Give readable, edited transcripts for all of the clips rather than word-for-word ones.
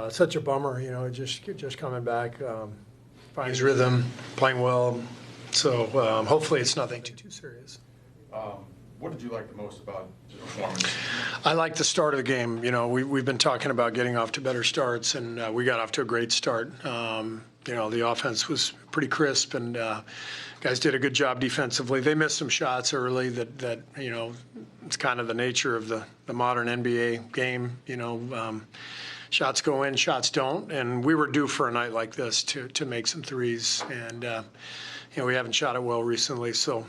such a bummer, just coming back, finding his rhythm, playing well. So hopefully it's nothing too serious. What did you like the most about the performance? I like the start of the game. We've been talking about getting off to better starts, and we got off to a great start. The offense was pretty crisp, and guys did a good job defensively. They missed some shots early that it's kind of the nature of the modern NBA game. Shots go in, shots don't, and we were due for a night like this to make some threes, and we haven't shot it well recently. So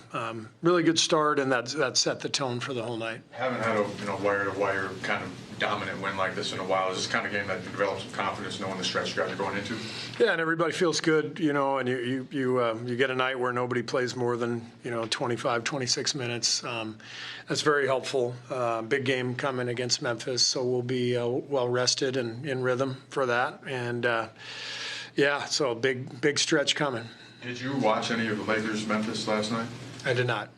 really good start, and that set the tone for the whole night. Haven't had a wire-to-wire kind of dominant win like this in a while. Is this kind of game that develops some confidence knowing the stretch you guys are going into? Yeah, and everybody feels good, and you get a night where nobody plays more than 25, 26 minutes. That's very helpful. Big game coming against Memphis, so we'll be well rested and in rhythm for that. And so big stretch coming. Did you watch any of the Lakers-Memphis last night? I did not.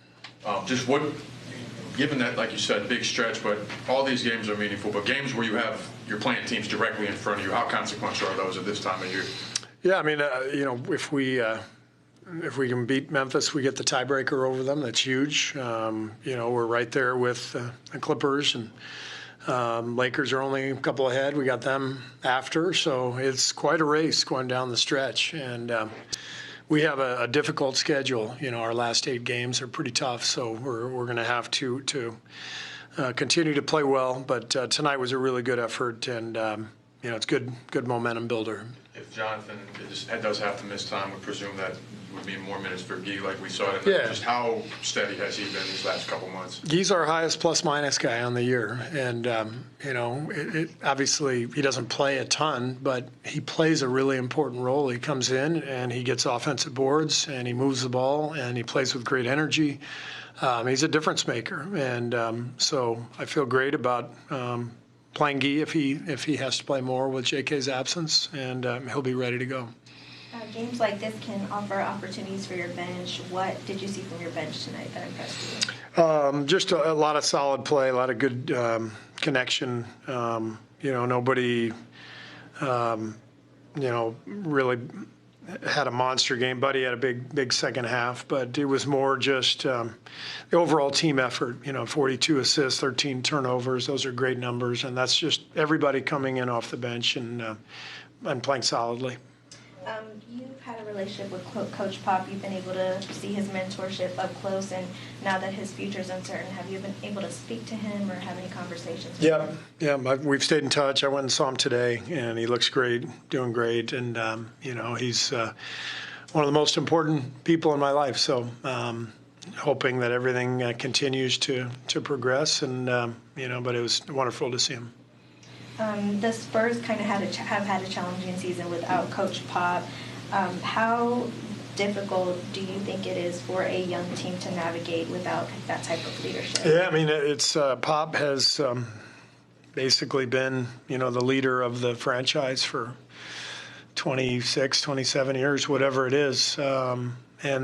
Given that, like you said, big stretch, but all these games are meaningful, but games where you're playing teams directly in front of you, how consequential are those at this time of year? Yeah, I mean, if we can beat Memphis, we get the tiebreaker over them. That's huge. We're right there with the Clippers, and Lakers are only a couple ahead. We got them after, so it's quite a race going down the stretch. And we have a difficult schedule. Our last 8 games are pretty tough, so we're going to have to continue to play well. But tonight was a really good effort, and it's good momentum builder. If Jonathan does have to miss time, we presume that would mean more minutes for Guy, like we saw it. Yeah. Just how steady has he been these last couple months? Guy's our highest plus-minus guy on the year, and obviously he doesn't play a ton, but he plays a really important role. He comes in and he gets offensive boards, and he moves the ball, and he plays with great energy. He's a difference maker, and so I feel great about playing Guy if he has to play more with JK's absence, and he'll be ready to go. Games like this can offer opportunities for your bench. What did you see from your bench tonight that impressed you? Just a lot of solid play, a lot of good connection. Nobody, really had a monster game. Buddy had a big second half, but it was more just the overall team effort. 42 assists, 13 turnovers. Those are great numbers, and that's just everybody coming in off the bench and playing solidly. You've had a relationship with Coach Pop. You've been able to see his mentorship up close, and now that his future is uncertain, have you been able to speak to him or have any conversations with him? Yeah, we've stayed in touch. I went and saw him today, and he looks great, doing great, and he's one of the most important people in my life. So hoping that everything continues to progress, and but it was wonderful to see him. The Spurs kind of have had a challenging season without Coach Pop. How difficult do you think it is for a young team to navigate without that type of leadership? Yeah, I mean, it's Pop has basically been, the leader of the franchise for 26, 27 years, whatever it is. And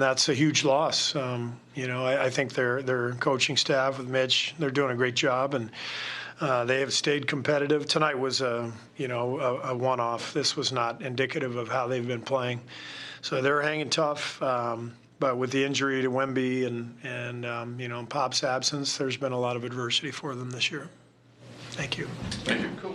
that's a huge loss. I think their coaching staff with Mitch, they're doing a great job, and they have stayed competitive. Tonight was a one-off. This was not indicative of how they've been playing. So they're hanging tough. But with the injury to Wemby and Pop's absence, there's been a lot of adversity for them this year. Thank you. Thank you. Cool.